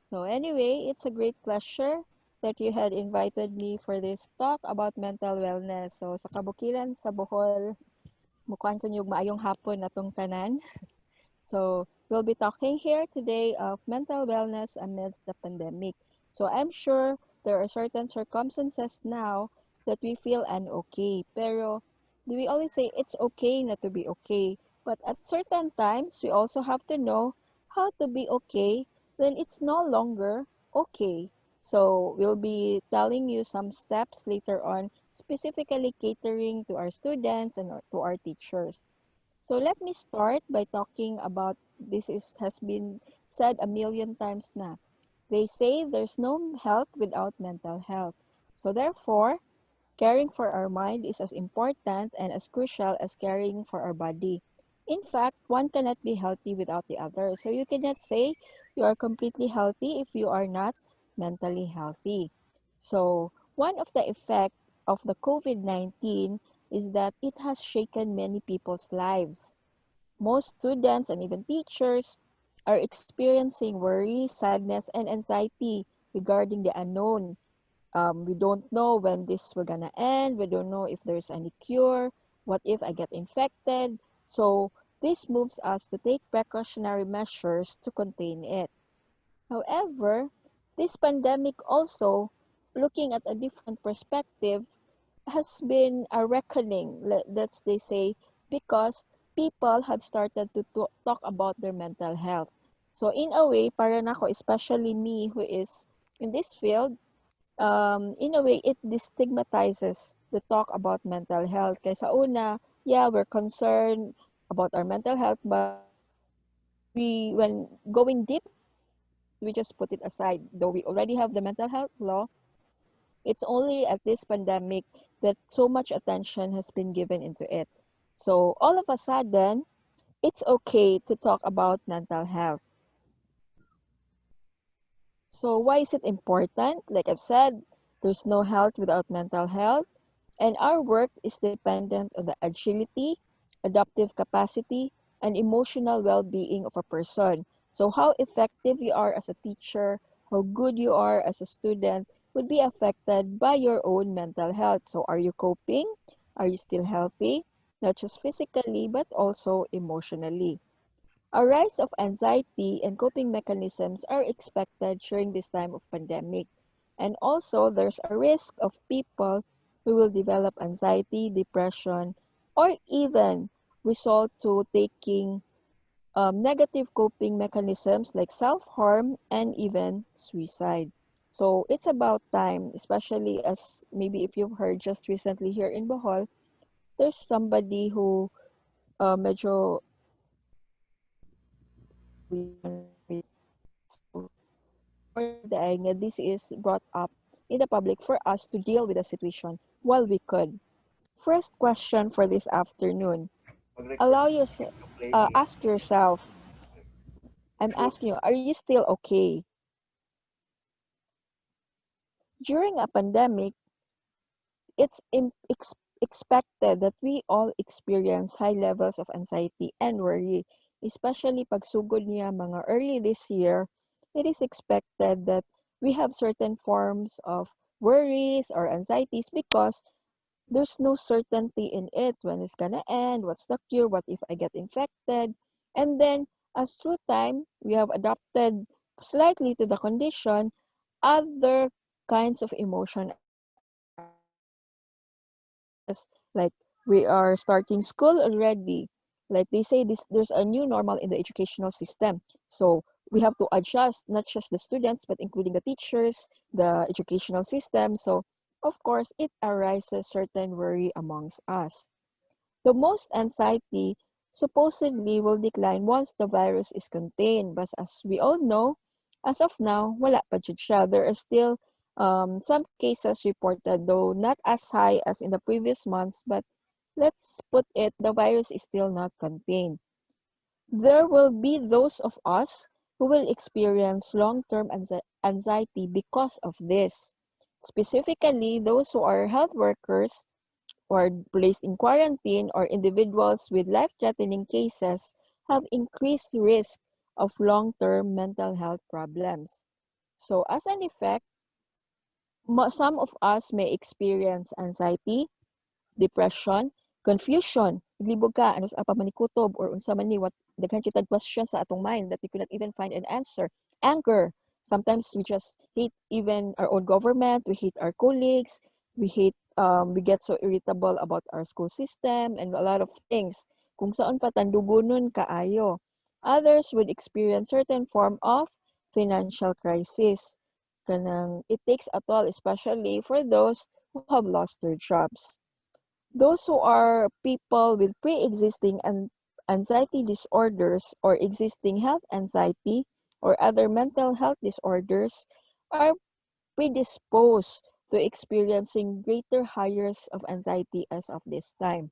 So anyway, it's a great pleasure that you had invited me for this talk about mental wellness. So sa kabukiran sa Bohol, mukuan ko yung maayong hapon na tong tanan. So we'll be talking here today of mental wellness amidst the pandemic. So I'm sure there are certain circumstances now that we feel okay. Pero do we always say it's okay not to be okay? But at certain times, we also have to know how to be okay when it's no longer okay. So we'll be telling you some steps later on, specifically catering to our students and to our teachers. So let me start by talking about has been said a million times now. They say there's no health without mental health. So therefore, caring for our mind is as important and as crucial as caring for our body. In fact, one cannot be healthy without the other. So you cannot say you are completely healthy if you are not mentally healthy. So one of the effects of the COVID-19 is that it has shaken many people's lives. Most students and even teachers are experiencing worry, sadness, and anxiety regarding the unknown. We don't know when this will gonna end. We don't know if there's any cure. What if I get infected? So this moves us to take precautionary measures to contain it. However, this pandemic also, looking at a different perspective, has been a reckoning, let's they say, because people had started to talk about their mental health. So in a way, para nako, especially me who is in this field, in a way, it destigmatizes the talk about mental health. Kaysa una, yeah, we're concerned about our mental health, but when going deep, we just put it aside. Though we already have the mental health law, it's only at this pandemic that so much attention has been given into it. So all of a sudden, it's okay to talk about mental health. So why is it important? Like I've said, there's no health without mental health. And our work is dependent on the agility, adaptive capacity, and emotional well being of a person. So, how effective you are as a teacher, how good you are as a student would be affected by your own mental health. So, are you coping? Are you still healthy? Not just physically, but also emotionally. A rise of anxiety and coping mechanisms are expected during this time of pandemic. And also, there's a risk of people who will develop anxiety, depression, or even resort to taking negative coping mechanisms like self-harm and even suicide. So it's about time, especially as maybe if you've heard just recently here in Bohol, there's somebody who medyo so important nga this is brought up in the public for us to deal with the situation while we could. First question for this afternoon. Allow yourself, ask yourself, I'm asking you, are you still okay? During a pandemic, it's expected that we all experience high levels of anxiety and worry, especially pagsugod niya mga early this year. It is expected that we have certain forms of worries or anxieties because there's no certainty in it when it's gonna end, what's the cure, what if I get infected. And then as through time we have adapted slightly to the condition, other kinds of emotion like we are starting school already. Like they say, there's a new normal in the educational system. So we have to adjust, not just the students, but including the teachers, the educational system. So of course, it arises certain worry amongst us. The most anxiety supposedly will decline once the virus is contained. But as we all know, as of now, wala pa jud siya. There are still some cases reported, though not as high as in the previous months, but let's put it, the virus is still not contained. There will be those of us who will experience long-term anxiety because of this. Specifically, those who are health workers or placed in quarantine or individuals with life-threatening cases have increased risk of long-term mental health problems. So as an effect, some of us may experience anxiety, depression, confusion, naglibog ka, ano sa pa manikutob or unsa man ni what daghan kitag question sa atong mind that we could not even find an answer. Anger. Sometimes we just hate even our own government, we hate our colleagues, we get so irritable about our school system and a lot of things. Kung saan pa tandugunon kaayo. Others would experience certain form of financial crisis. Kanang it takes a toll, especially for those who have lost their jobs. Those who are people with pre-existing anxiety disorders or existing health anxiety or other mental health disorders are predisposed to experiencing greater highs of anxiety as of this time.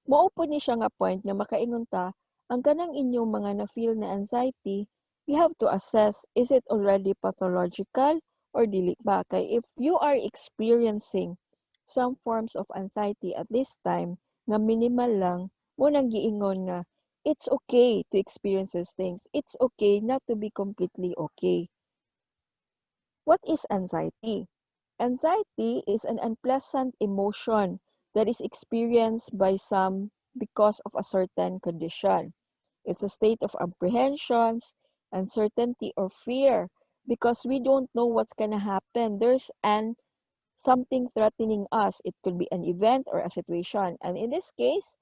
Mao po ni siya nga point nga makaingon ta, ang kanang inyong mga na-feel na anxiety, we have to assess, is it already pathological or dili ba? Kay if you are experiencing some forms of anxiety at this time, nga minimal lang, mo nang giingon nga, it's okay to experience those things. It's okay not to be completely okay. What is anxiety? Anxiety is an unpleasant emotion that is experienced by some because of a certain condition. It's a state of apprehensions, uncertainty, or fear because we don't know what's gonna happen. There's something threatening us. It could be an event or a situation. And in this case,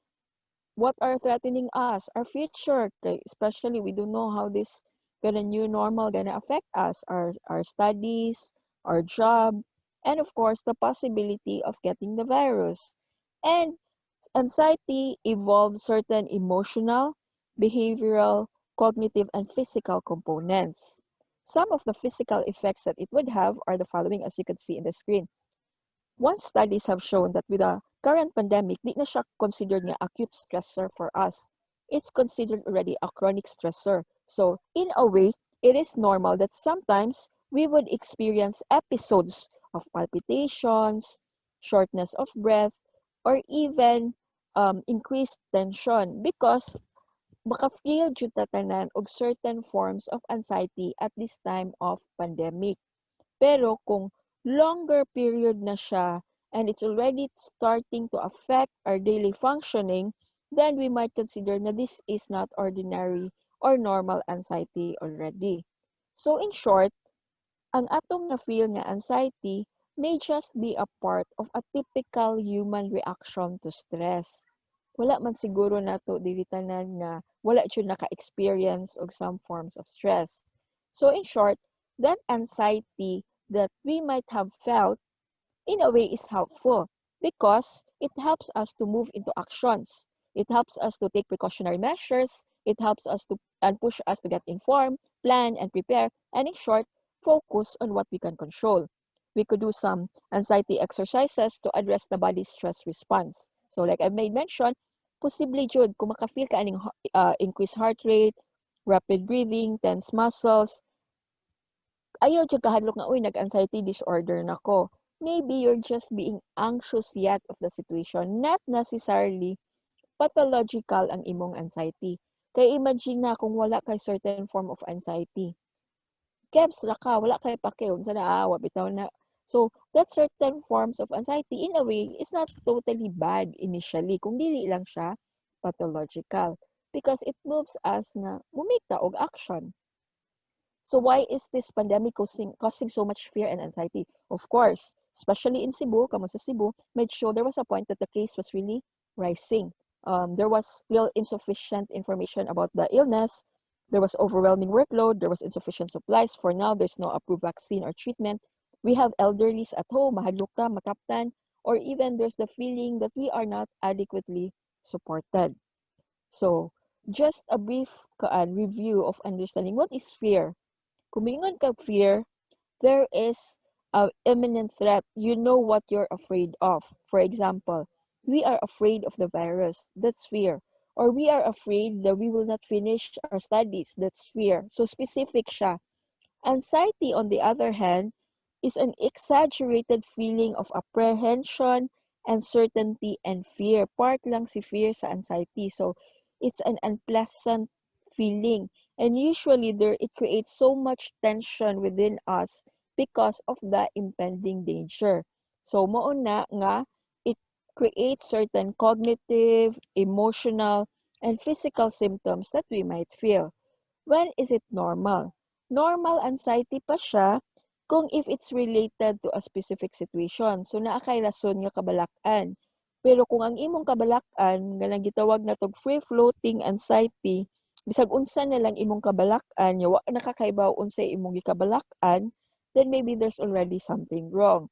what are threatening us? Our future, especially we don't know how this gonna new normal gonna affect us, our studies, our job, and of course the possibility of getting the virus. And anxiety involves certain emotional, behavioral, cognitive, and physical components. Some of the physical effects that it would have are the following, as you can see in the screen. Once studies have shown that with the current pandemic, di na siya considered nga acute stressor for us. It's considered already a chronic stressor. So, in a way, it is normal that sometimes we would experience episodes of palpitations, shortness of breath, or even increased tension because maka-feel jud ta tanan og certain forms of anxiety at this time of pandemic. Pero kung longer period na siya and it's already starting to affect our daily functioning, then we might consider na this is not ordinary or normal anxiety already. So in short, ang atong na-feel nga anxiety may just be a part of a typical human reaction to stress. Wala man siguro nato dili tanan nga wala jud naka-experience og some forms of stress. So in short, that anxiety that we might have felt in a way is helpful because it helps us to move into actions. It helps us to take precautionary measures. It helps us to and push us to get informed, plan, and prepare. And in short, focus on what we can control. We could do some anxiety exercises to address the body's stress response. So like I made mention, possibly jud kung maka-feel ka aning increased heart rate, rapid breathing, tense muscles, ayaw jud kahadlok nga, uy, nag-anxiety disorder na ko. Maybe you're just being anxious yet of the situation, not necessarily pathological ang imong anxiety. Kay imagine na kung wala kay certain form of anxiety. Kebs ra ka, wala kay pake, unsa na awa, bitaw na. So, that certain forms of anxiety, in a way, is not totally bad initially, kung dili lang siya pathological. Because it moves us na mumake ta og action. So why is this pandemic causing so much fear and anxiety? Of course, especially in Cebu, kamo sa Cebu, made sure there was a point that the case was really rising. There was still insufficient information about the illness. There was overwhelming workload. There was insufficient supplies. For now, there's no approved vaccine or treatment. We have elderlies at home, mahadlok ta, mataptan, or even there's the feeling that we are not adequately supported. So, just a brief review of understanding what is fear. Kung mingon ka fear, there is an imminent threat. You know what you're afraid of. For example, we are afraid of the virus. That's fear. Or we are afraid that we will not finish our studies. That's fear. So specific siya. Anxiety, on the other hand, is an exaggerated feeling of apprehension, uncertainty, and fear. Part lang si fear sa anxiety. So it's an unpleasant feeling. And usually it creates so much tension within us because of the impending danger. So mauna nga, it creates certain cognitive, emotional, and physical symptoms that we might feel. When is it normal? Normal anxiety pa siya kung if it's related to a specific situation. So naa kay rason nga kabalakan. Pero kung ang imong kabalakan nga lang gitawag na tog free floating anxiety, bisag unsa na lang imong kabalakan, nya wa nakakaibaw unsay imong gikabalakan, then maybe there's already something wrong.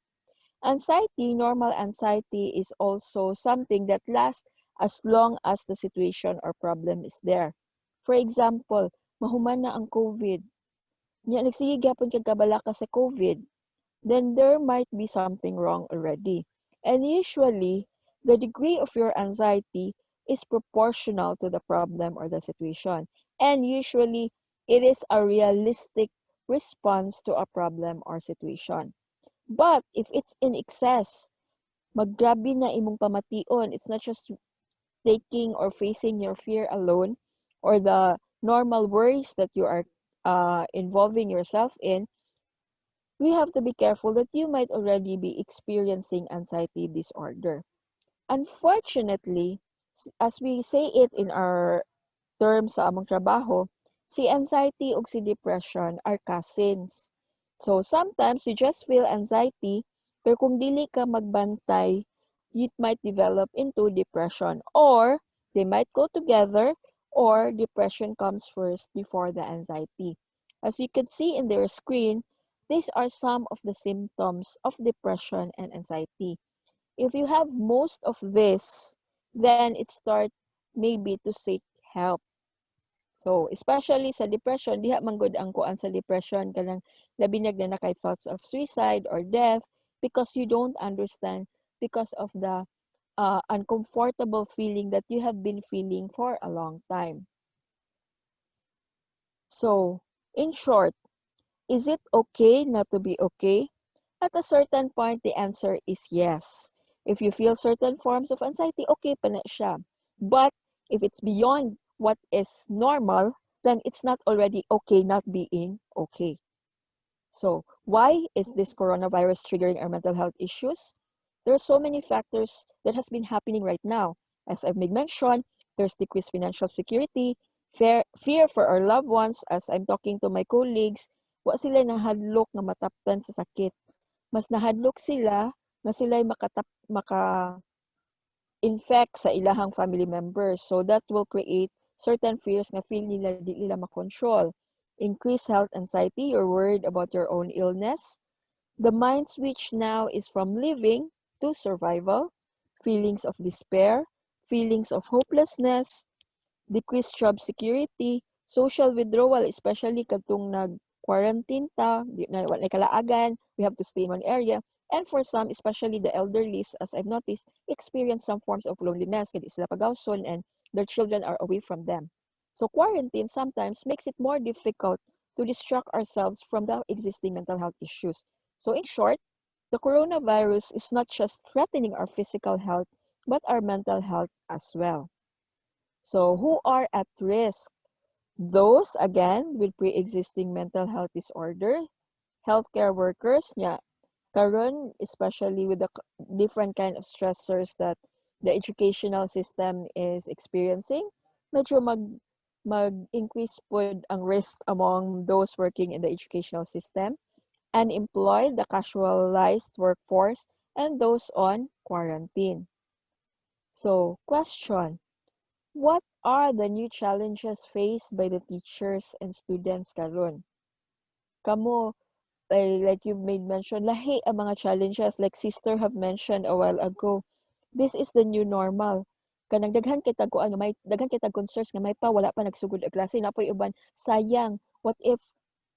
Anxiety, normal anxiety is also something that lasts as long as the situation or problem is there. For example, mahuman na ang COVID. Nya nagsige gyapon kag kabalaka sa COVID, then there might be something wrong already. And usually, the degree of your anxiety is proportional to the problem or the situation. And usually, it is a realistic response to a problem or situation. But if it's in excess, maggrabe na imong pamation. It's not just taking or facing your fear alone or the normal worries that you are involving yourself in. We have to be careful that you might already be experiencing anxiety disorder. Unfortunately, as we say it in our terms sa among trabaho, si anxiety ug si depression are cousins. So sometimes you just feel anxiety, pero kung dili ka magbantay, it might develop into depression, or they might go together, or depression comes first before the anxiety. As you can see in their screen, these are some of the symptoms of depression and anxiety. If you have most of this, then it starts maybe to seek help. So, especially sa depression, diha man gud ang kuan sa depression kanang labinag na kay thoughts of suicide or death because you don't understand because of the uncomfortable feeling that you have been feeling for a long time. So, in short, is it okay not to be okay? At a certain point, the answer is yes. If you feel certain forms of anxiety, okay pa na siya. But if it's beyond what is normal, then it's not already okay not being okay. So why is this coronavirus triggering our mental health issues? There are so many factors that has been happening right now. As I've made mention, there's decreased financial security, fear for our loved ones. As I'm talking to my colleagues, wa sila nahadlok nga mataptan sa sakit. Mas nahadlok sila na sila'y maka-infect sa ilahang family members. So that will create certain fears na feel nila di nila makontrol. Increased health anxiety, you're worried about your own illness. The mind switch now is from living to survival, feelings of despair, feelings of hopelessness, decreased job security, social withdrawal, especially katong nag-quarantine ta, di na wala kalaagan, we have to stay in one area. And for some, especially the elderly, as I've noticed, experience some forms of loneliness, kaya sila pagawson and their children are away from them. So quarantine sometimes makes it more difficult to distract ourselves from the existing mental health issues. So in short, the coronavirus is not just threatening our physical health, but our mental health as well. So who are at risk? Those, again, with pre-existing mental health disorder, healthcare workers, karon, especially with the different kind of stressors that the educational system is experiencing, medyo mag-increase po ang risk among those working in the educational system, unemployed, the casualized workforce, and those on quarantine. So, question. What are the new challenges faced by the teachers and students karon? Kamo, like you made mention, lahi ang mga challenges, like sister have mentioned a while ago. This is the new normal. Kanang daghan kita ko ano, may daghan kita concerns nga may pa wala pa nagsugod ang klase na po uban. Sayang, what if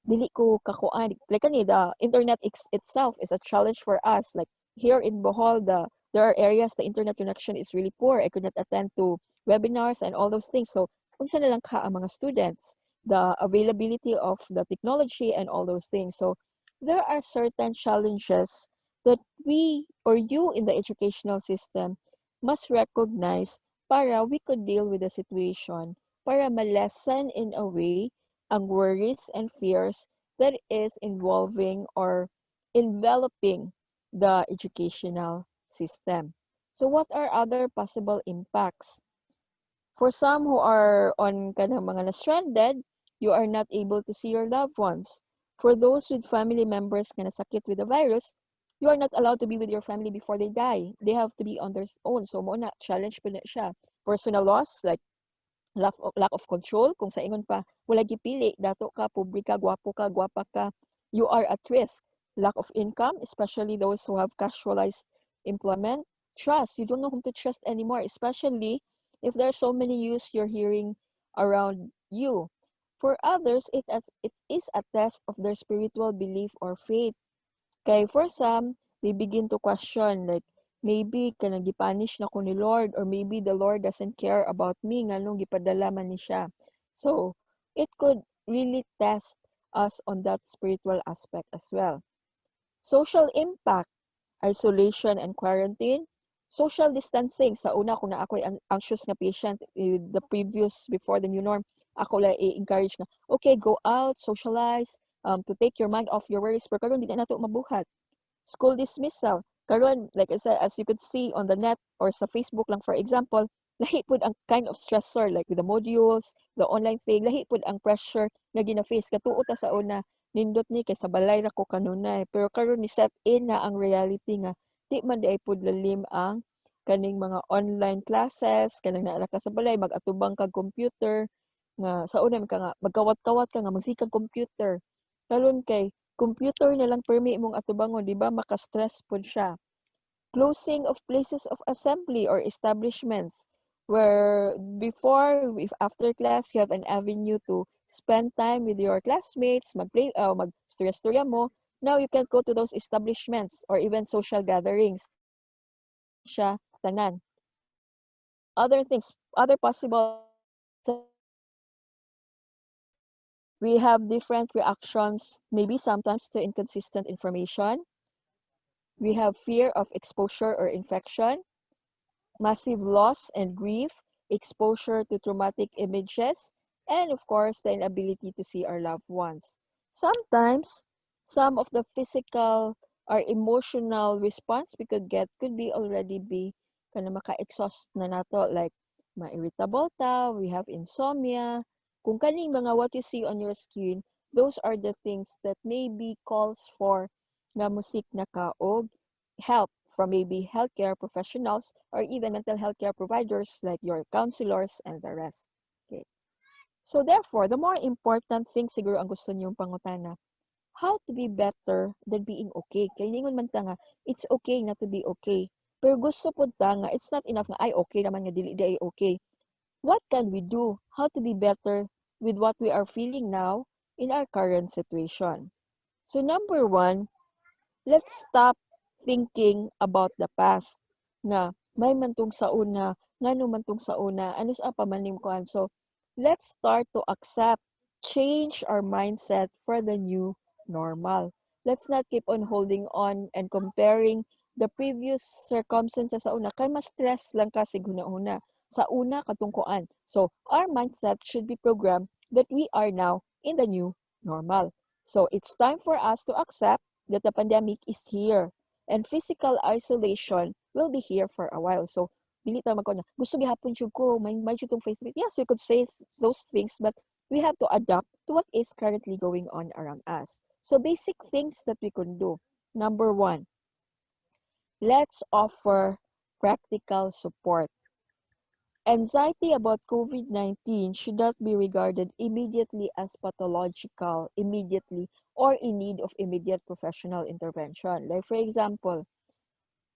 dili ko kakuan? Like kani the internet itself is a challenge for us. Like here in Bohol, there are areas the internet connection is really poor. I could not attend to webinars and all those things. So, unsa na lang ka ang mga students, the availability of the technology and all those things. So, there are certain challenges that we or you in the educational system must recognize para we could deal with the situation, para ma-lessen in a way ang worries and fears that is involving or enveloping the educational system. So what are other possible impacts? For some who are on kanang mga na-stranded, you are not able to see your loved ones. For those with family members na nasakit with the virus, you are not allowed to be with your family before they die. They have to be on their own. So, mo na, challenge po na siya. Personal loss, like lack of control, kung sa ingon pa, wala gipili, dato ka, pobre ka, gwapa ka, you are at risk. Lack of income, especially those who have casualized employment. Trust, you don't know whom to trust anymore, especially if there are so many news you're hearing around you. For others, it is a test of their spiritual belief or faith. Kay for some, they begin to question like, maybe kanang gipanish na ko ni Lord or maybe the Lord doesn't care about me nganong gipadala man ni siya. So, it could really test us on that spiritual aspect as well. Social impact, isolation and quarantine, social distancing. Sa una, kung na ako'y anxious na patient, the previous, before the new norm, ako lang i-encourage na, okay, go out, socialize, to take your mind off your worries. Pero karon di na nato mabuhat. School dismissal. Karon, like I said, as you could see on the net or sa Facebook lang, for example, lahi pud ang kind of stressor, like with the modules, the online thing, lahi pud ang pressure nga gina-face. Katuo ta sa una, nindot ni kay sa balay ra ko kanunay. Pero karon ni set in na ang reality nga di man di ay pud lalim ang kaning mga online classes, kanang naa ka sa balay, mag-atubang kag computer, nga sa una ka nga magkawat-kawat ka nga magsikag computer. Karon kay computer na lang permi mong atubangon, di ba? Maka-stress po siya. Closing of places of assembly or establishments where before, if after class, you have an avenue to spend time with your classmates, mag-play, mag-storya-storya mo. Now, you can go to those establishments or even social gatherings. Siya, tanan. Other things, other possible, we have different reactions, maybe sometimes to inconsistent information. We have fear of exposure or infection, massive loss and grief, exposure to traumatic images, and of course, the inability to see our loved ones. Sometimes, some of the physical or emotional response we could get could be already be kana maka-exhaust na nato, like ma-irritable ta, we have insomnia. Kung kaning mga what you see on your screen, those are the things that maybe calls for nga musik na kaog help from maybe healthcare professionals or even mental health care providers like your counselors and the rest. Okay. So therefore, the more important thing siguro ang gusto niyong pangutana, how to be better than being okay. Kaya ningon man ta nga, it's okay not to be okay. Pero gusto po ta nga, it's not enough nga, ay okay naman nga, dili ay okay. What can we do? How to be better with what we are feeling now in our current situation? So number one, let's stop thinking about the past na may mantong sa una, ngano mantong sa una, ano sa pamanim ko. So, let's start to accept, change our mindset for the new normal. Let's not keep on holding on and comparing the previous circumstances sa una. Kay mas stress lang kasi guna-una. Sa una, katungkuan. So, our mindset should be programmed that we are now in the new normal. So, it's time for us to accept that the pandemic is here and physical isolation will be here for a while. So, dili ta magko na gusto gihapon jud ko may jud tong Facebook. Yes, you could say those things, but we have to adapt to what is currently going on around us. So, basic things that we can do. Number one, let's offer practical support. Anxiety about COVID-19 should not be regarded immediately as pathological, immediately, or in need of immediate professional intervention. Like for example,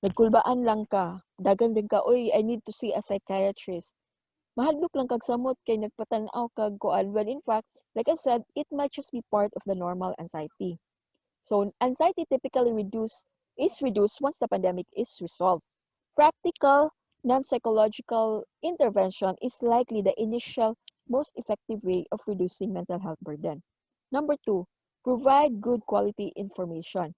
nagkulbaan lang ka, dagan din ka, oy, I need to see a psychiatrist. Mahadlok lang kag samot kay nagpatanaw kag kuan. Well, in fact, like I said, it might just be part of the normal anxiety. So, anxiety typically is reduced once the pandemic is resolved. Practical, non-psychological intervention is likely the initial, most effective way of reducing mental health burden. Number two, provide good quality information.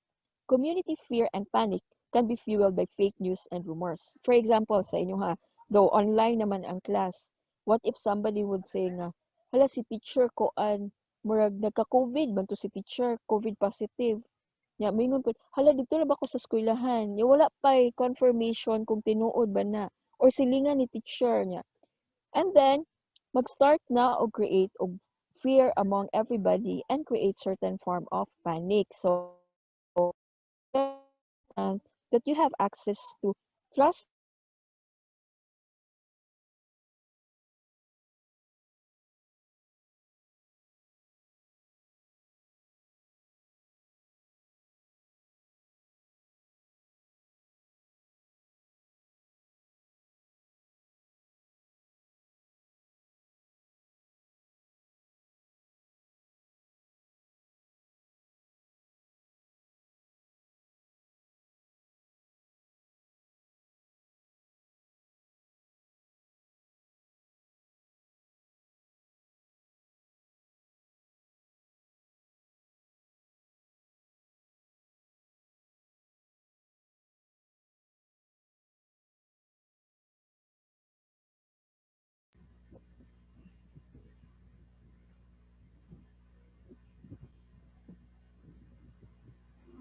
Community fear and panic can be fueled by fake news and rumors. For example, sa inyo ha, though online naman ang class, what if somebody would say nga, hala si teacher ko murag nagka-COVID man to si teacher, COVID positive. Nya moingon pud, hala dito ra ba ko sa eskwelahan? Nya wala pay confirmation kung tinuod ba na or silingan ni teacher niya. And then mag-start na og create og fear among everybody and create certain form of panic. So important that you have access to trusted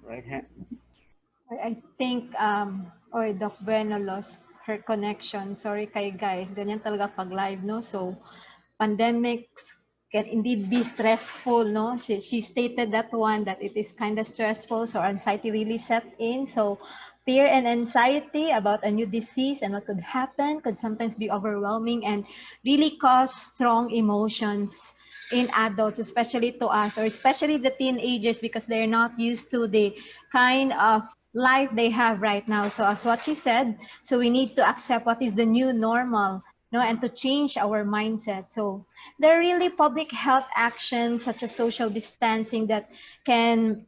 Right hand. I think or Doc Bueno lost her connection. Sorry kay guys. Ganyan talaga pag live, no? So, pandemics can indeed be stressful, no? She stated that one, that it is kind of stressful, so anxiety really set in. So, fear and anxiety about a new disease and what could happen could sometimes be overwhelming and really cause strong emotions in adults, especially to us, or especially the teenagers, because they're not used to the kind of life they have right now. So as what she said, so we need to accept what is the new normal, no, and to change our mindset. So there are really public health actions such as social distancing that can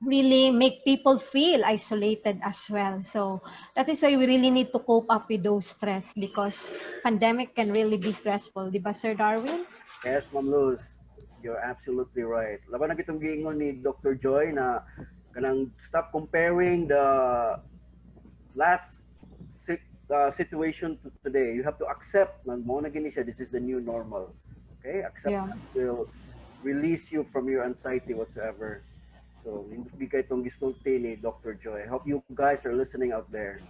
really make people feel isolated as well. So that is why we really need to cope up with those stress, because pandemic can really be stressful, di ba, Sir Darwin? Yes, Ma'am Luz, you're absolutely right. Laban na kitong giingon ni Dr. Joy na kanang stop comparing the last situation to today. You have to accept na mo na gini siya, this is the new normal. Okay? Accept Yeah. that will release you from your anxiety whatsoever. So, hindi kayo itong gisulti ni Dr. Joy. I hope you guys are listening out there.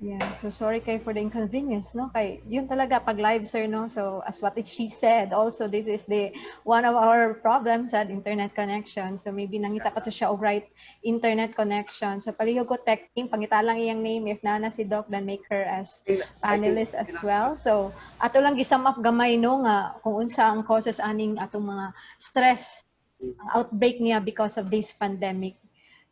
Yeah, so sorry kayo for the inconvenience, no? Kay yun talaga pag live, sir, no? So as what she said, also this is the one of our problems at internet connection. So maybe nangita pa to siya og right internet connection. So palihog ko tech team, pangita lang iyang name if nana si Doc, then make her as I think panelist as well. So ato lang gisum up gamay, no, nga kung unsa ang causes aning atong mga stress, ang outbreak niya because of this pandemic.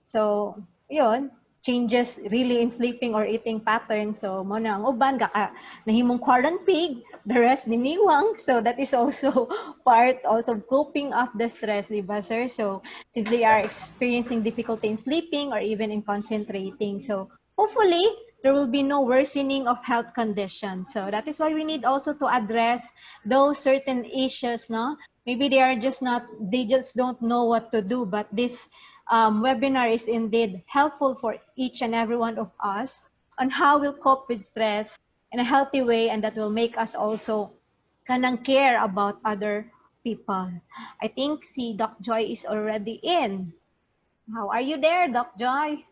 So, yun, changes really in sleeping or eating patterns. So, mo na ang uban, kaka nahimong quarantine pig, the rest niniwang. So, that is also part also coping of the stress, di ba, sir? So, since they are experiencing difficulty in sleeping or even in concentrating. So, hopefully, there will be no worsening of health conditions. So, that is why we need also to address those certain issues, no? Maybe they are just not, they just don't know what to do, but this webinar is indeed helpful for each and every one of us on how we'll cope with stress in a healthy way, and that will make us also kanang care about other people. I think si Doc Joy is already in. How are you there, Doc Joy?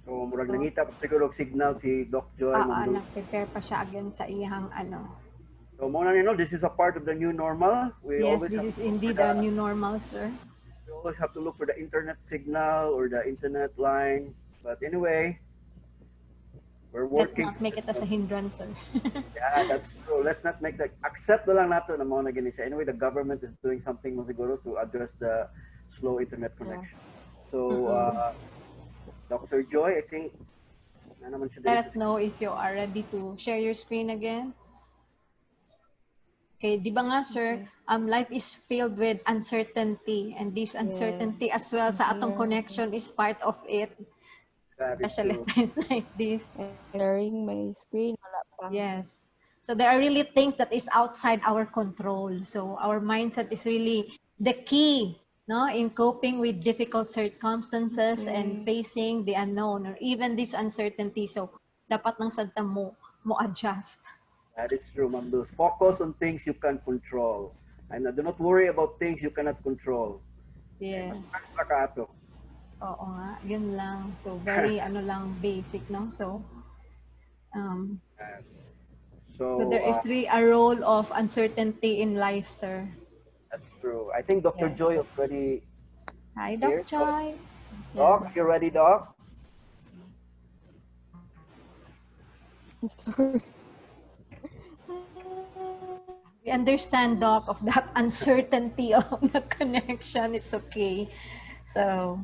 so murag So, nangita pa siguro og signal si Doc Joy, Ma'am Luz. nag-prepare pa siya again sa iyang ano. So mo na this is a part of the new normal. We Yes, always this have is to look for indeed our the new normal, sir. we always have to look for the internet signal or the internet line. But anyway, we're Let's working not for make this it as a one. hindrance, sir. Yeah, that's true. Let's not make that. Accept na lang nato na mga gini siya. Anyway, the government is doing something mo siguro to address the slow internet yeah. connection. So, Mm-mm. Dr. Joy, I think na naman siya diri Let sa us know if you are ready to share your screen again. Okay, di ba nga, sir, Okay. life is filled with uncertainty, and this uncertainty Yes, as well I'm sa atong here. connection is part of it, That is especially at true. times like this. I'm sharing my screen. Wala pa. Yes. So there are really things that is outside our control. So our mindset is really the key, no, in coping with difficult circumstances and Okay. facing the unknown or even this uncertainty. So dapat nang sadta mo mo adjust. That is true, Ma'am Luz. Focus on things you can control. And do not worry about things you cannot control. Yeah. Mas extra ka ato. Oo nga, yun lang. So, very, basic, no? So, Yes. so there is really a role of uncertainty in life, sir. That's true. I think Dr. Yes. Joy already Hi, here. Doc Choi. Doc, are you ready, Doc? Sorry. We understand, Doc, of that uncertainty of the connection. It's okay. So,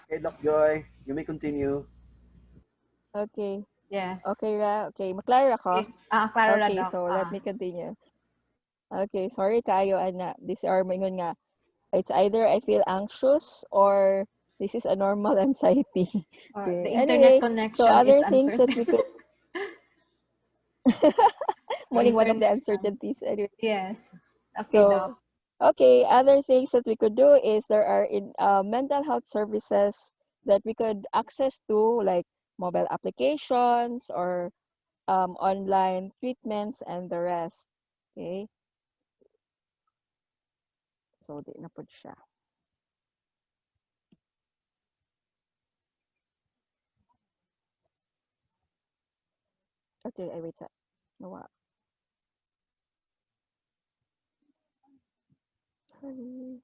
Okay, Doc Joy, you may continue. Okay. yes. Okay ra. Okay, maklara ako. Okay. Klaro ra, Okay, Doc. so let me continue. Okay, sorry kayo ana. This are mingon nga. It's either I feel anxious or this is a normal anxiety. Or Okay. the internet Anyway, so connection is other things that uncertain. we could The morning one of the internet. uncertainties. Anyway. Yes. Okay, Doc. So okay, other things that we could do is there are in mental health services that we could access to like mobile applications or online treatments and the rest. Okay. So, di na po siya. Okay, I wait sa. Nawa. Sorry.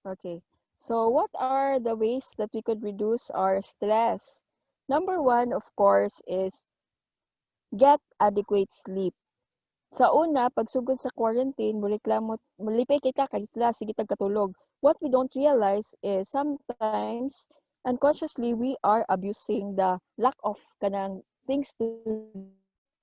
Okay. So, what are the ways that we could reduce our stress? Number one, of course, is get adequate sleep. Sa una, pagsugod sa quarantine, mulipay kita kay sila, sige tagkatulog. What we don't realize is sometimes, unconsciously, we are abusing the lack of kanang things to do.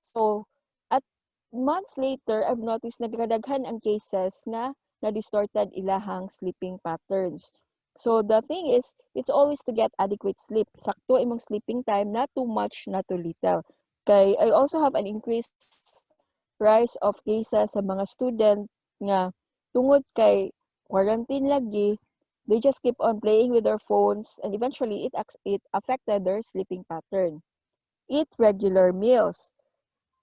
So, at months later, I've noticed na kadaghan ang cases na distorted ilahang sleeping patterns. So, the thing is, it's always to get adequate sleep. Sakto imong sleeping time, not too much, not too little. Kay, I also have an increased rise of cases sa mga student nga tungod kay quarantine lagi, they just keep on playing with their phones and eventually it affected their sleeping pattern. Eat regular meals.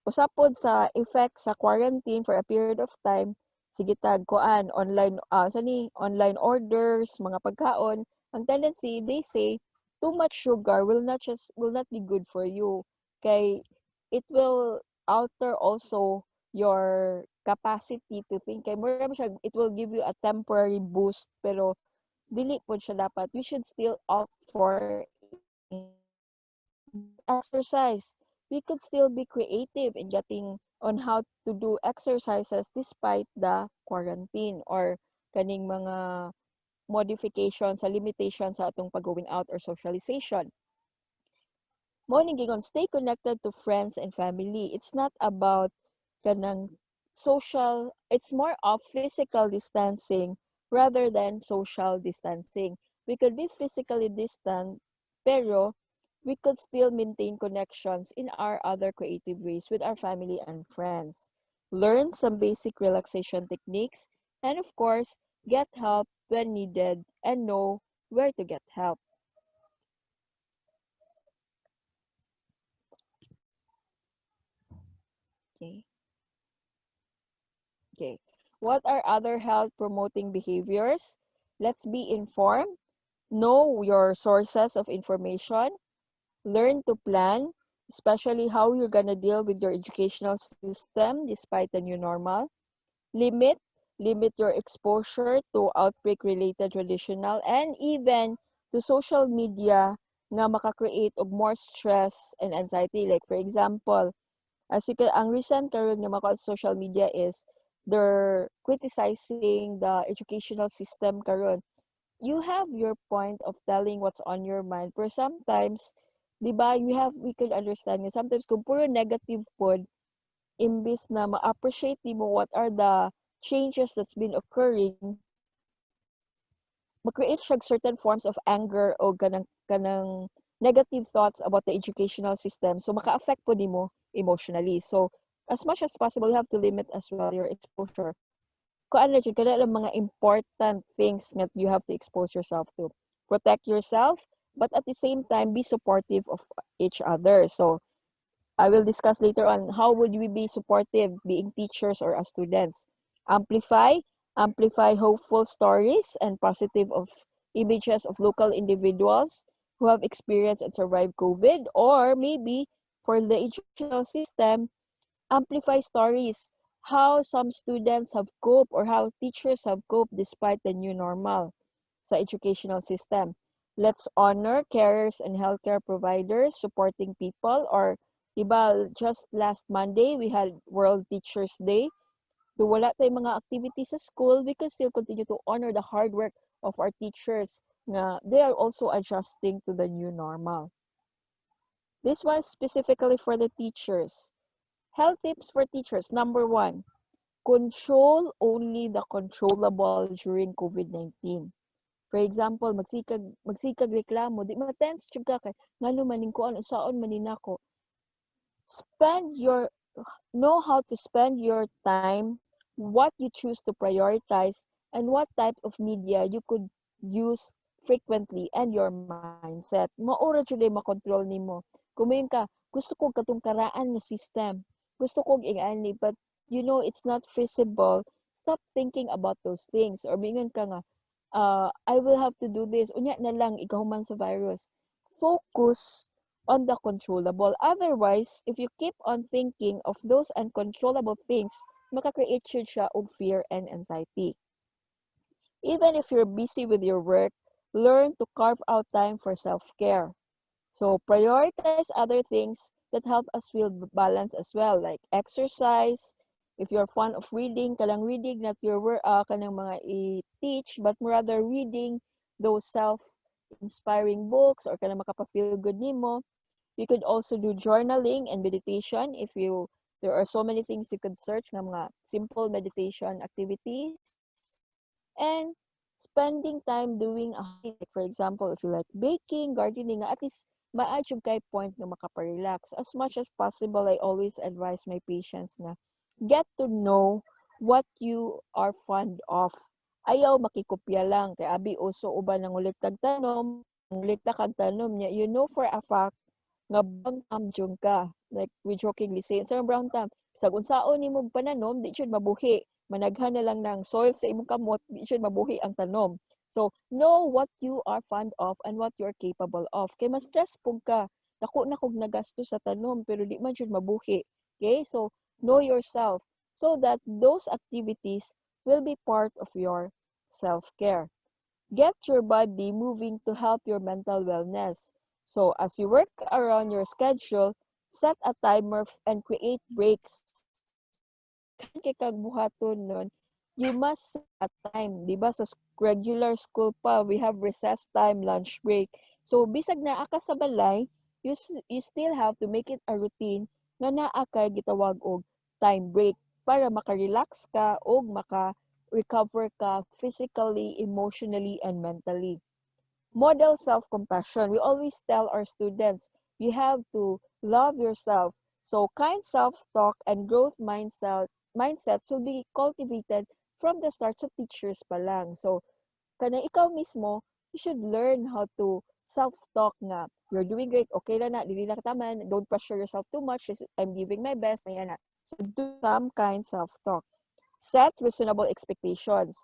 Usapod sa effect sa quarantine for a period of time, sige tag kuan online orders, mga pagkaon, ang tendency they say too much sugar will not be good for you. Kay it will alter also your capacity to think. Kay mura siya, it will give you a temporary boost pero dili po siya dapat. We should still opt for eating exercise. We could still be creative in getting on how to do exercises despite the quarantine or kaning mga modifications sa limitations sa atong pag-going out or socialization. Morning gigon, stay connected to friends and family. It's not about kanang social, it's more of physical distancing rather than social distancing. We could be physically distant, pero we could still maintain connections in our other creative ways with our family and friends. Learn some basic relaxation techniques, and of course, get help when needed and know where to get help. Okay. Okay. What are other health promoting behaviors? Let's be informed. Know your sources of information. Learn to plan, especially how you're going to deal with your educational system despite the new normal. Limit your exposure to outbreak related traditional and even to social media nga maka-create of more stress and anxiety. Like for example, as you can, ang recent karon nga mako sa social media is they're criticizing the educational system karon. You have your point of telling what's on your mind, but sometimes, di ba, we could understand nga sometimes kung puro negative pod, imbis na ma-appreciate mo what are the changes that's been occurring, ma-create siya certain forms of anger o kanang negative thoughts about the educational system. So, maka-affect po nimo emotionally. So, as much as possible, you have to limit as well your exposure. Kung ano dyan, kada lang mga important things that you have to expose yourself to. Protect yourself, but at the same time, be supportive of each other. So, I will discuss later on how would we be supportive being teachers or as students. Amplify, amplify hopeful stories and positive of images of local individuals who have experienced and survived COVID, or maybe for the educational system, amplify stories how some students have coped or how teachers have coped despite the new normal sa educational system. Let's honor carers and healthcare providers supporting people, or diba, just last Monday we had World Teachers Day. So wala tayong mga activities sa school, we can still continue to honor the hard work of our teachers na they are also adjusting to the new normal. This was specifically for the teachers. Health tips for teachers. Number 1, control only the controllable during COVID-19. For example, magsikag reklamo, di ma-tense jud ka kay ngano maning ko ano saon manin ako. Know how to spend your time, what you choose to prioritize, and what type of media you could use frequently, and your mindset. Maura jud ay makontrol nimo. Kumayon ka, gusto ko katong karaan nga system. Gusto kong ingani, but you know it's not feasible. Stop thinking about those things. Or mingon ka nga, I will have to do this. Unya na lang, ikahuman sa virus. Focus on the controllable. Otherwise, if you keep on thinking of those uncontrollable things, makakreate siya of fear and anxiety. Even if you're busy with your work, learn to carve out time for self-care. So prioritize other things that help us feel balanced as well, like exercise. If you're fond of reading, kanang reading not your work, kanang mga i-teach, but rather reading those self-inspiring books or kanang makapa-feel good nimo. You could also do journaling and meditation if there are so many things you could search ng mga simple meditation activities. And spending time doing a hobby, like for example, if you like baking, gardening, at least ma-add yung kay point na makapa-relax. As much as possible, I always advise my patients na get to know what you are fond of. Ayaw makikopya lang. Kaya abi uso uban ng ulit kag tanom, ulit kag tanom niya. You know for a fact nga brown thumb jung ka. Like we jokingly say, sa brown thumb, sa unsaon nimo pananom, di jud mabuhi. Managhan na lang ng soil sa imong kamot, di jud mabuhi ang tanom. So, know what you are fond of and what you are capable of. Kay mas stress pug ka. Dako na kog nagasto sa tanom pero di man jud mabuhi. Okay? So, know yourself so that those activities will be part of your self-care. Get your body moving to help your mental wellness. So, as you work around your schedule, set a timer and create breaks. Kung daghan kay kag buhaton nun, you must set a time. Diba sa regular school pa, we have recess time, lunch break. So, bisag naa ka sa balay, you still have to make it a routine nga naa kay gitawag og time break para maka-relax ka o maka-recover ka physically, emotionally, and mentally. Model self-compassion. We always tell our students, you have to love yourself. So, kind self-talk and growth mindsets will be cultivated from the start sa teachers pa lang. So, kanang ikaw mismo, you should learn how to self-talk nga. You're doing great, okay lang na, dili na kataman, don't pressure yourself too much, I'm giving my best, ayan na. So, do some kind self-talk. Set reasonable expectations,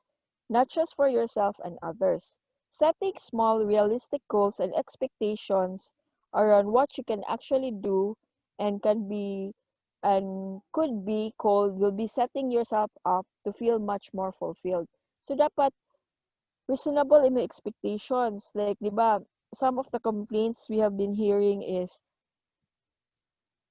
not just for yourself and others. Setting small, realistic goals and expectations around what you can actually do and could be called will be setting yourself up to feel much more fulfilled. So dapat reasonable in my expectations. Like, di ba, some of the complaints we have been hearing is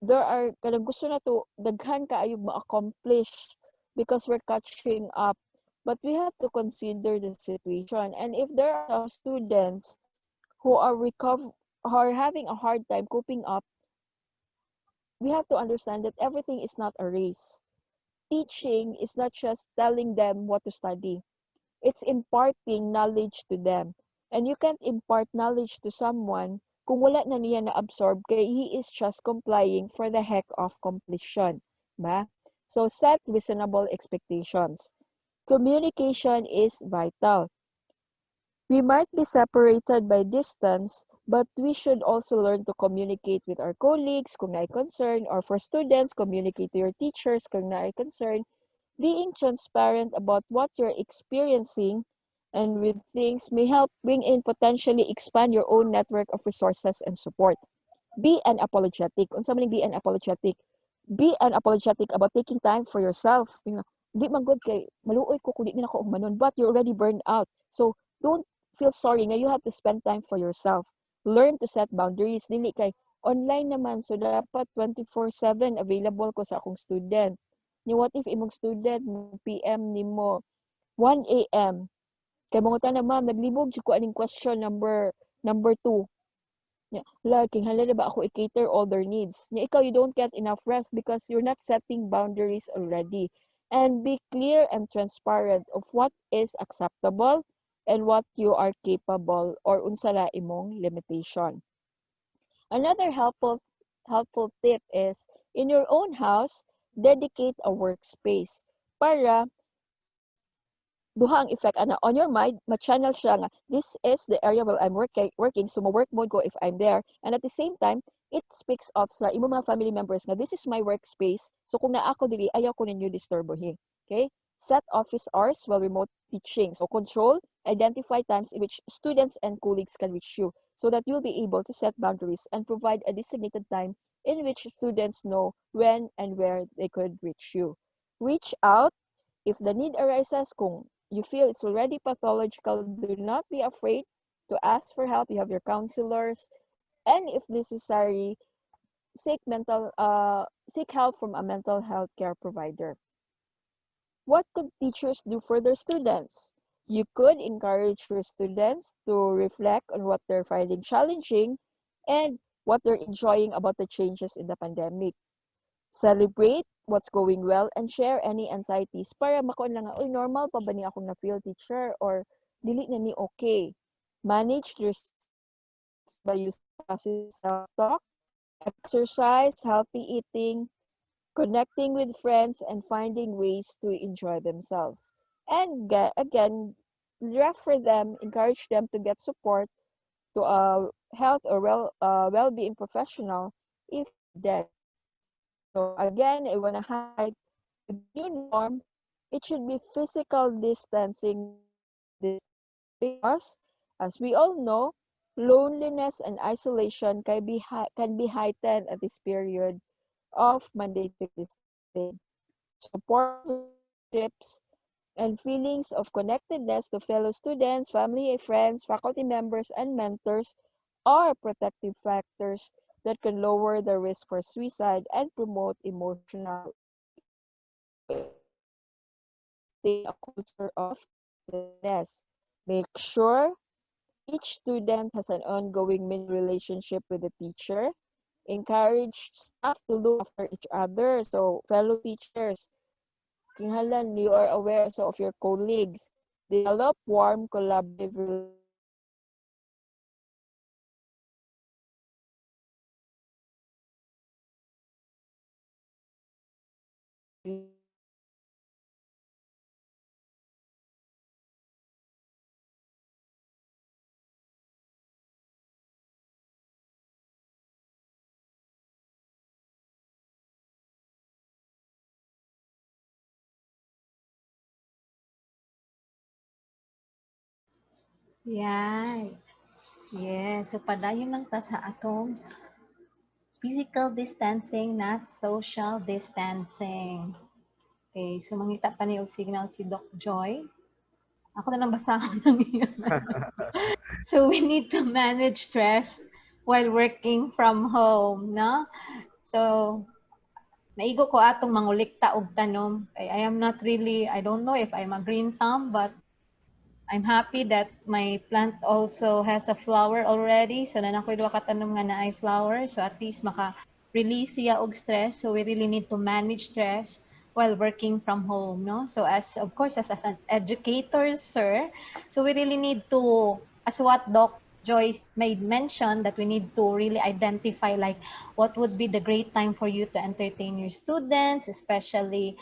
there are kanang gusto na to daghan kaayog ma-accomplish because we're catching up. But we have to consider the situation. And if there are some students who are having a hard time coping up, we have to understand that everything is not a race. Teaching is not just telling them what to study. It's imparting knowledge to them. And you can't impart knowledge to someone kung wala na niya na-absorb kay he is just complying for the heck of completion. Ba? So set reasonable expectations. Communication is vital. We might be separated by distance, But we should also learn to communicate with our colleagues kung naay concern, or for students, communicate to your teachers kung naay concern. Being transparent about what you're experiencing and with things may help bring in potentially expand your own network of resources and support. Be unapologetic. Unsa man be unapologetic? Be unapologetic about taking time for yourself. Di man good kay maluoy ko kung di na ako umanon, but you're already burned out. So don't feel sorry nga you have to spend time for yourself. Learn to set boundaries. Dili kay online naman, so dapat 24/7 available ko sa akong student. Ni what if imong student mo PM nimo 1 AM? Kay mga na ma'am, naglibog jud ko aning question number 2. Yeah. Like, hala na ba ako i-cater all their needs? Nya, ikaw, you don't get enough rest because you're not setting boundaries already. And be clear and transparent of what is acceptable and what you are capable or unsa la imong limitation. Another helpful tip is, in your own house, dedicate a workspace para duha ang effect ana on your mind, ma-channel siya nga this is the area where I'm working, so mo-work mode ko if I'm there, and at the same time it speaks of sa imo mga family members nga this is my workspace, so kung naa ako dili ayaw ko ninyo disturbohin. Okay, set office hours while remote teaching, so control, identify times in which students and colleagues can reach you so that you'll be able to set boundaries and provide a designated time in which students know when and where they could reach you. Reach out if the need arises. Kung you feel it's already pathological, do not be afraid to ask for help. You have your counselors, and if necessary, seek help from a mental health care provider. What could teachers do for their students? You could encourage your students to reflect on what they're finding challenging and what they're enjoying about the changes in the pandemic. Celebrate what's going well and share any anxieties para makuan lang nga, normal pa ba ni akong na-feel, teacher, or dili na ni okay. Manage their stress by using positive self-talk, exercise, healthy eating, connecting with friends, and finding ways to enjoy themselves. And again, refer them, encourage them to get support to a health or well-being professional if needed. So again, I want to highlight with the new norm, it should be physical distancing, not social distancing, because as we all know, loneliness and isolation can be heightened at this period of mandated distancing. Support relationships and feelings of connectedness to fellow students, family, friends, faculty members, and mentors are protective factors that can lower the risk for suicide and promote emotional well-being. So it's important to maintain a culture of connectedness. Make sure each student has an ongoing mini relationship with the teacher. Encourage staff to look after each other. So fellow teachers, kinahanglan you are aware also of your colleagues. Develop warm collaborative relationships with teachers, collaborate Yan. Yes. So, padayon lang ta sa atong physical distancing, not social distancing. Okay. So, mangita pa ni og signal si Doc Joy. Ako na lang basahan ng iyon. So, we need to manage stress while working from home, no? So, naigo ko atong mangulikta og tanom. I am not really, I don't know if I'm a green thumb, but I'm happy that my plant also has a flower already. So, na nakoy duha ka tanom nga na ay flower. So, at least maka-release siya og stress. So, we really need to manage stress while working from home, no? So, of course, as an educator, sir, so we really need to, as what Doc Joy made mention, that we need to really identify like what would be the great time for you to entertain your students, especially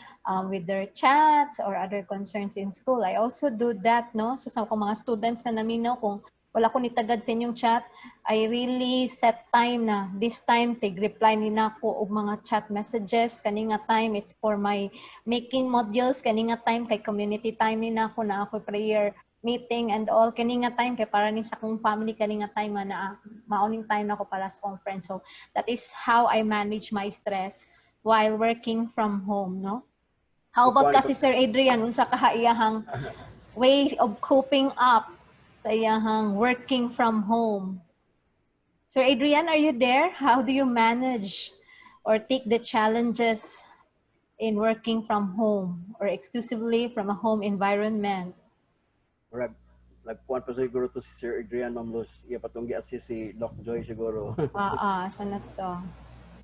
with their chats or other concerns in school. I also do that, no? So sa akong mga students na naminaw, kung wala ko nitagad sa inyong chat, I really set time na this time tig-reply ni nako og mga chat messages. Kani nga time it's for my making modules, kani nga time kay community time ni nako na ako prayer meeting and all, kani nga time kay para ni sa akong family, kani nga time nga na maoning time nako para sa conference. So that is how I manage my stress while working from home, no? How about kasi Sir Adrian, unsa ka iyahang way of coping up sa iyahang working from home? Sir Adrian, are you there? How do you manage or take the challenges in working from home or exclusively from a home environment? Correct. Nagpuan pa siguro to si Sir Adrian, Ma'am Luz. Iya patong gi-assist si Doc Joy siguro. Sana to.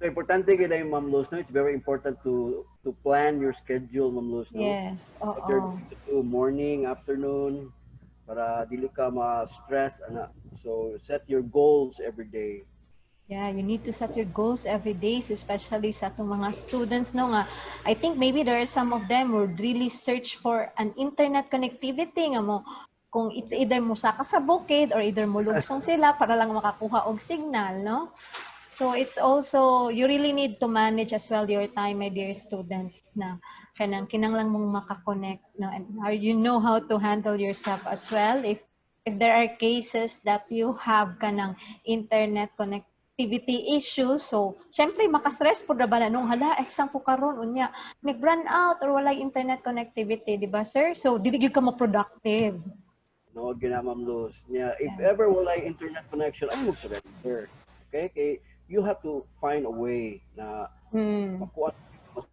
So, importante gid ay Ma'am Luz, no? It's very important to plan your schedule, Ma'am Luz, no? Yes, What you're going to do morning, afternoon, para dili ka ma-stress, ana. So, set your goals every day. Yeah, you need to set your goals every day, so especially sa atong mga students, no nga. I think maybe there are some of them who really search for an internet connectivity nga mo. Kung it's either musaka sa bukid or either mulugsong sila para lang makakuha og signal, no? So it's also, you really need to manage as well your time, my dear students, na kinanglang mong makakonect, no? And you know how to handle yourself as well if there are cases that you have kanang internet connectivity issues. So syempre makastress po na ba na nung hala exam ko karon unya nag-run out or walay internet connectivity, di ba sir? So dili gyud ka mo-productive. No, Ma'am Luz. Yeah, if ever walay internet connection, ay mo surrender. Okay? Kay you have to find a way na makuha,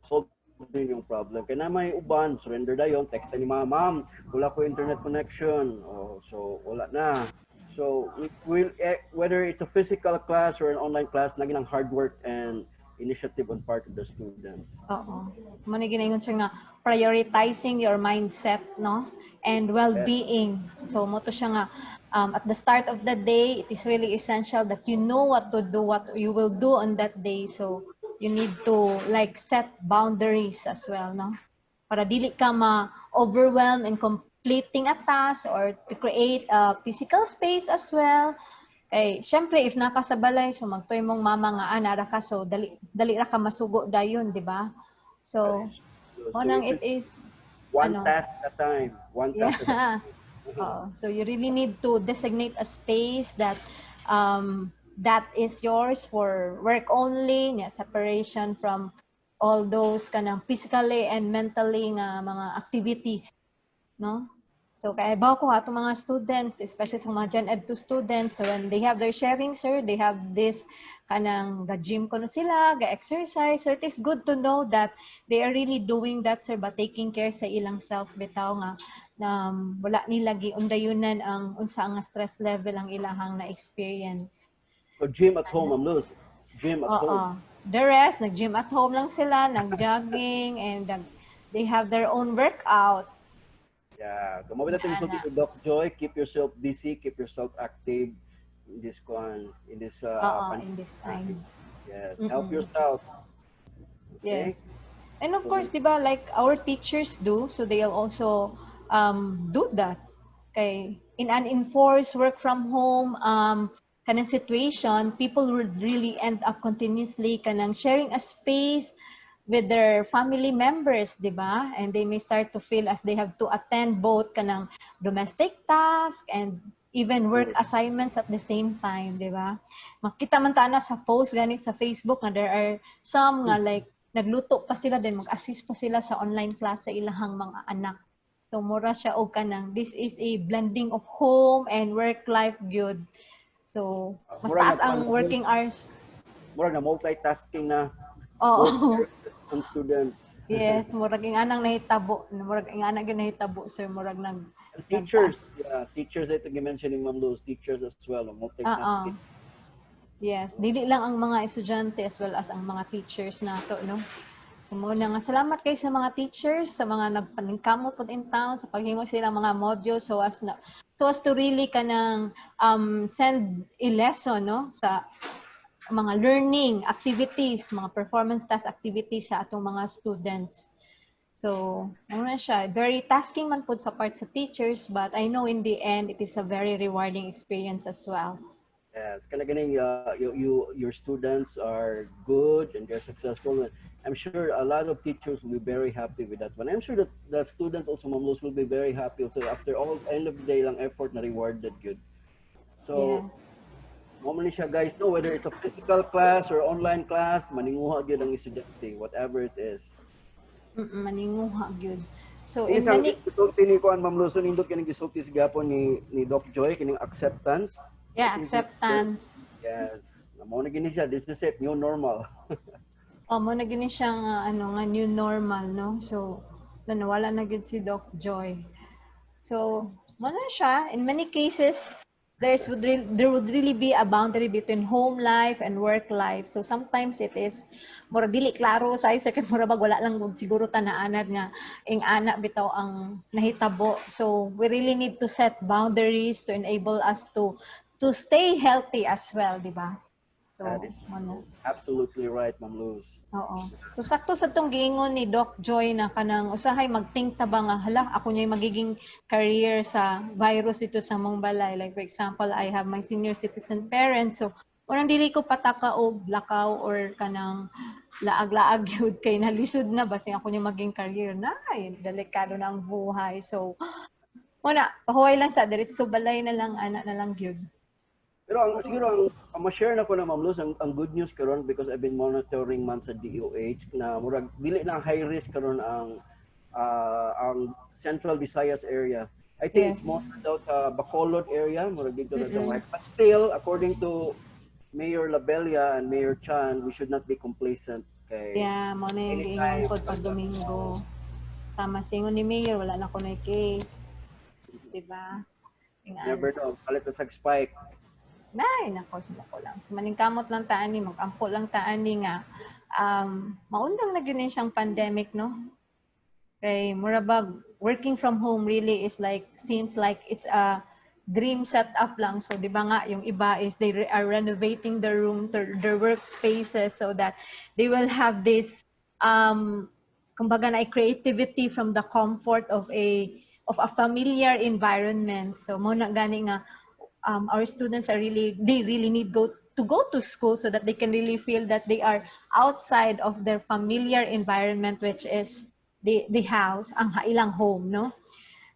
solve yung problem. Kaya na may uban, surrender dayon, text ni ma'am, wala ko internet connection. Oh, so wala na. So whether it's a physical class or an online class, naging ang hard work and initiative on part of the students. Oo. Muna ginayon sir nga prioritizing your mindset, no? And well-being. So mo to siya nga at the start of the day, it is really essential that you know what to do, what you will do on that day. So you need to like set boundaries as well, no? Para dili ka ma-overwhelm in completing a task or to create a physical space as well. Kay syempre if nakasabalay so magtoy mong mama nga ana ra ka so dali ra ka masugo dayon, di ba? So nang it is one task at a time, one task at a time. So you really need to designate a space that that is yours for work only, separation from all those kanang physically and mentally nga mga activities, no? So kaya bawo ko atong mga students, especially sa mga Gen Ed 2 students, so when they have their sharing, sir, they have this kanang ga-gym ko na sila, ga-exercise. So it is good to know that they are really doing that, sir, but taking care sa ilang self bitaw nga na wala nila giundayunan ang unsa ang stress level ang ilahang na experience. So gym at home, Ma'am Luz. Gym at home. The rest, nag-gym at home lang sila, nag-jogging, and they have their own workout. Yeah, kumawala tayo sa Doc Joy, keep yourself busy, keep yourself active in this in this time. Yes, help yourself. Okay? Yes. And of course, di ba, like our teachers do, so they'll also do that. Okay, in an enforced work from home kanang situation, people would really end up continuously kanang sharing a space with their family members, di ba? And they may start to feel as they have to attend both kanang domestic tasks and even work assignments at the same time, di ba? Makita man ta na sa post gani sa Facebook nga there are some nga like nagluto pa sila then mag-assist pa sila sa online class sa ilahang mga anak. So mura siya og kanang this is a blending of home and work life good. So mas taas ang working hours. Mura na multitasking na. On students. Yes, murag ang anang nahitabo, murag ang anang gyud nahitabo sir, murag nag teachers, teachers ito gi-mentioning Ma'am Luz, teachers as well, multitasking. Yes, dili lang ang mga estudyante as well as ang mga teachers nato, no? So muna nga salamat kay sa mga teachers, sa mga nagpaningkamot pod in town sa paghimo sila mga modules so as to really kanang send a lesson, no, sa mga learning activities, mga performance task activities sa atong mga students. So, ano na siya, very tasking man po sa part sa teachers, but I know in the end, it is a very rewarding experience as well. Yes, kana ganing your students are good and they're successful. I'm sure a lot of teachers will be very happy with that one. I'm sure that the students also, Ma'am Luz, will be very happy also after all end of the day lang effort na rewarded good. Yeah. So, mo man ni siya guys, no, whether it's a physical class or online class, maninguha gyud ang estudyante, whatever it is. Maninguha gyud. So, Ini in sang many, gisulti ni kuan Ma'am Luz, nindot kining gisulti sa gapon ni Doc Joy kining acceptance. I yeah, think acceptance. yes, mo na gini siya, this is it, new normal. Mo na gini siya nga, ano, nga new normal, no? So, nawala na gyud si Doc Joy. So, mo na siya, in many cases, there would really be a boundary between home life and work life. So, sometimes it is, mura dili klaro sa second mura bag, wala lang siguro tanaanad nga, ing anak bitaw ang nahitabo. So, we really need to set boundaries to enable us to stay healthy as well, di ba? So, That is mo na. absolutely right, Ma'am Luz. Oo. So sakto sa tong giingon ni Doc Joy na kanang usahay mag-think ta ba nga hala ako niya magiging career sa virus dito sa mong balay. Like for example, I have my senior citizen parents. So unang dili ko pataka og lakaw or kanang laag-laag yun kay nalisod na basta ako niya maging career na ay delikado na ang buhay. So muna pahuway lang sa diretso balay na lang anak na lang gyud. Pero siguro ang ma-share na ko na Ma'am Luz, ang good news karon because I've been monitoring man sa DOH na murag dili na high risk karon ang Central Visayas area. I think Yes. it's more daw sa Bacolod area, murag dito na daw. But still, according to Mayor Labella and Mayor Chan, we should not be complacent kay Yeah, mo na yung giingon ko pag Domingo. Sama singon ni Mayor, wala na ko na case. Diba? never know, palit na sa spike. Nay, nako, sumuko lang. So, maningkamot lang taan ni, mag-ampo lang taan ni nga. Maundang na yun siyang pandemic, no? Kay murabag, working from home really is like, seems like it's a dream setup lang. So, di ba nga, yung iba is they are renovating their room, their workspaces so that they will have this, kumbaga na creativity from the comfort of a familiar environment. So, muna gani nga, our students are they really need to go to school so that they can really feel that they are outside of their familiar environment, which is the house, ang ilang home, no?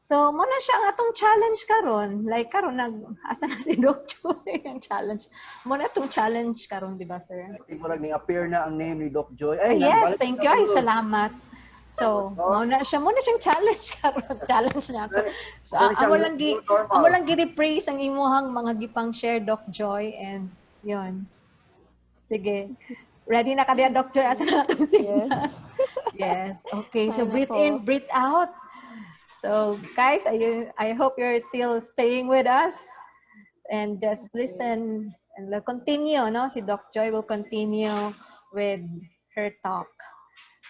So, muna siya ang atong challenge karon. Like karon asa na si Doc Joy ang challenge. Muna itong challenge karon, di ba, sir? I think murag ni appear na ang name ni Doc Joy. Yes, nagbalik thank na you. Ay, Ma'am Luz. salamat. So, muna siyang challenge karon. Challenge niya ako. So, amo lang gi-rephrase ang imuhang mga gipang share, Doc Joy, and yun. Sige. Ready na ka diya, Doc Joy? Asa na itong signal? Yes. Yes. Okay, so Ay, breathe nako. in, breathe out. So, guys, I hope you're still staying with us and just listen and we'll continue, no? Si Doc Joy will continue with her talk.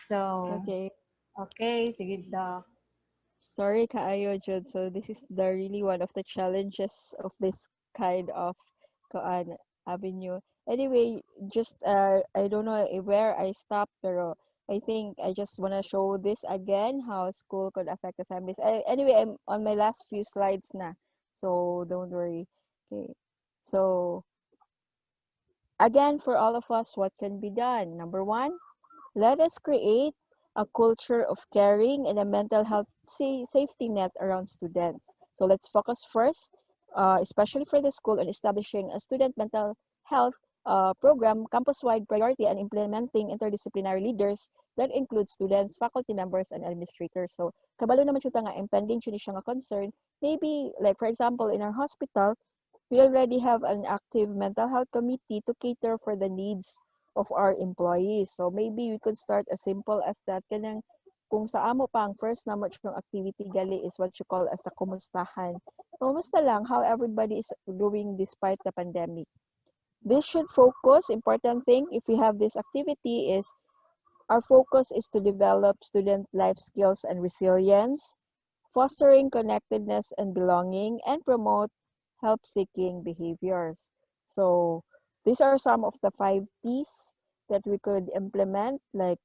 So, Okay. sige, Doc. Sorry kaayo, Jud. So this is really one of the challenges of this kind of avenue. Anyway, just I don't know where I stopped, pero I think I just wanna show this again how school could affect the families. Anyway, I'm on my last few slides na, so don't worry. Okay, so again, for all of us, what can be done? Number one, let us create a culture of caring and a mental health safety net around students. So let's focus first, especially for the school, on establishing a student mental health program, campus-wide priority, and implementing interdisciplinary leaders that include students, faculty members, and administrators. So kabalo naman siya nga impending siya nga concern. Maybe, like for example, in our hospital, we already have an active mental health committee to cater for the needs of our employees. So maybe we could start as simple as that. Kanang kung sa amo pa ang first na much ng activity gali is what you call as the kumustahan. Kumusta lang how everybody is doing despite the pandemic. This should focus, important thing if we have this activity is our focus is to develop student life skills and resilience, fostering connectedness and belonging, and promote help-seeking behaviors. So these are some of the 5 T's that we could implement, like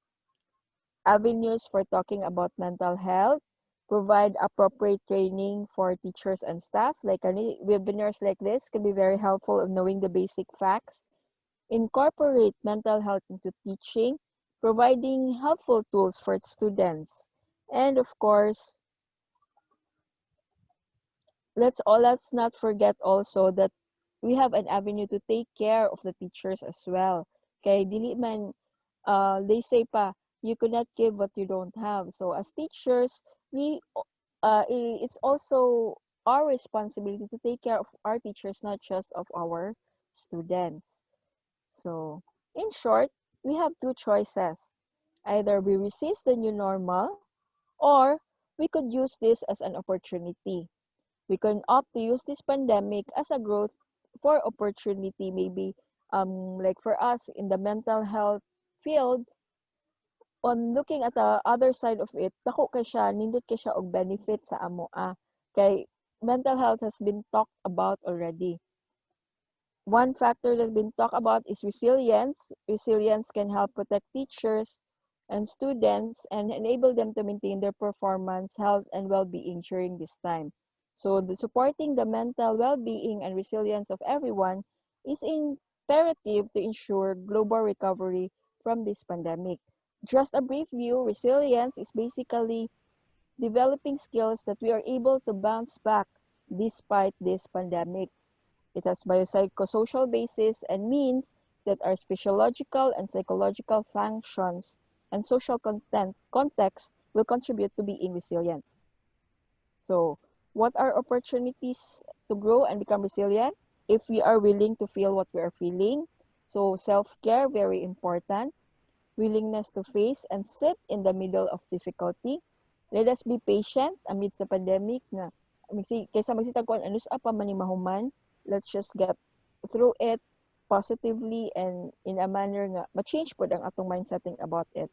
avenues for talking about mental health, provide appropriate training for teachers and staff. Like webinars like this can be very helpful of knowing the basic facts, incorporate mental health into teaching, providing helpful tools for students. And of course, let's not forget also that we have an avenue to take care of the teachers as well. Okay, dili man they say pa you could not give what you don't have. So as teachers, it's also our responsibility to take care of our teachers, not just of our students. So, in short, we have two choices. Either we resist the new normal, or we could use this as an opportunity. We can opt to use this pandemic as a growth for opportunity, maybe like for us in the mental health field, on looking at the other side of it, dako kay siya, nindot kay siya og benefit sa amo. Kay mental health has been talked about already. One factor that's been talked about is resilience. Resilience can help protect teachers and students and enable them to maintain their performance, health, and well-being during this time. So supporting the mental well-being and resilience of everyone is imperative to ensure global recovery from this pandemic. Just a brief view, resilience is basically developing skills that we are able to bounce back despite this pandemic. It has biopsychosocial basis and means that our physiological and psychological functions and social context will contribute to being resilient. So, what are opportunities to grow and become resilient? If we are willing to feel what we are feeling. So, self-care, very important. Willingness to face and sit in the middle of difficulty. Let us be patient amidst the pandemic nga. Kaysa magsitag ko ano sa pa manimahuman, let's just get through it positively and in a manner nga ma-change po ang atong mindsetting about it.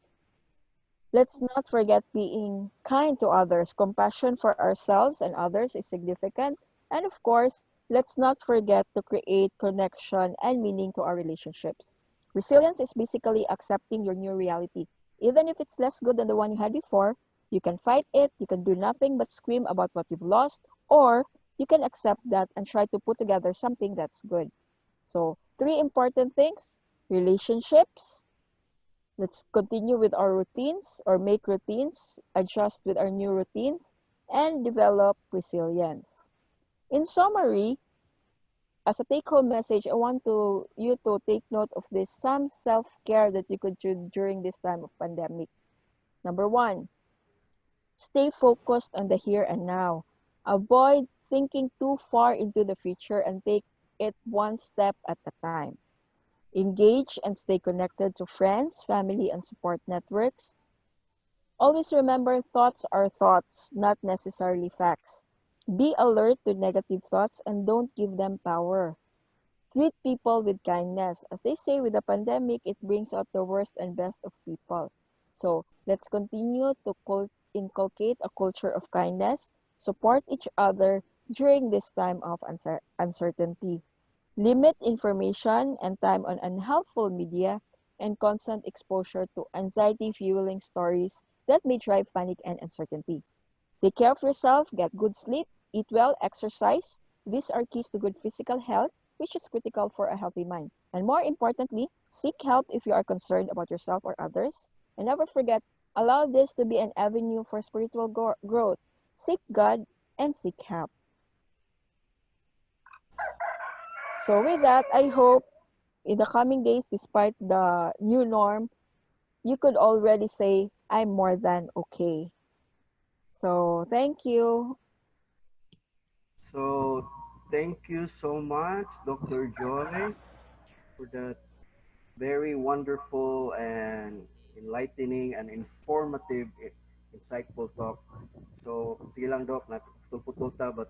Let's not forget being kind to others. Compassion for ourselves and others is significant. And of course, let's not forget to create connection and meaning to our relationships. Resilience is basically accepting your new reality. Even if it's less good than the one you had before, you can fight it, you can do nothing but scream about what you've lost, or you can accept that and try to put together something that's good. So, three important things: relationships. Let's continue with our routines or make routines, adjust with our new routines, and develop resilience. In summary, as a take-home message, I want you to take note of this, some self-care that you could do during this time of pandemic. Number one, stay focused on the here and now. Avoid thinking too far into the future and take it one step at a time. Engage and stay connected to friends, family, and support networks. Always remember, thoughts are thoughts, not necessarily facts. Be alert to negative thoughts and don't give them power. Treat people with kindness. As they say, with the pandemic, it brings out the worst and best of people. So let's continue to inculcate a culture of kindness, support each other during this time of uncertainty. Limit information and time on unhelpful media and constant exposure to anxiety-fueling stories that may drive panic and uncertainty. Take care of yourself, get good sleep, eat well, exercise. These are keys to good physical health, which is critical for a healthy mind. And more importantly, seek help if you are concerned about yourself or others. And never forget, allow this to be an avenue for spiritual growth. Seek God and seek help. So with that, I hope in the coming days, despite the new norm, you could already say, I'm more than okay. So thank you. So thank you so much, Dr. Joy, for that very wonderful and enlightening and informative, insightful talk. So sige lang, Doc, natutulputol ta, but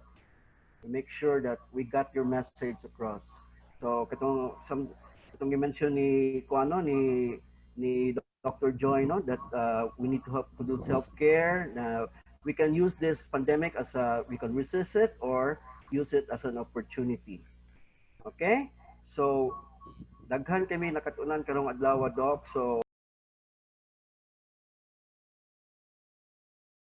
make sure that we got your message across. So katong i-mention ni kuano ni Dr. Joy, no, that we need to do self-care. We can use this pandemic we can resist it or use it as an opportunity. Okay? So daghan kami nakatunan karong adlaw, Doc. So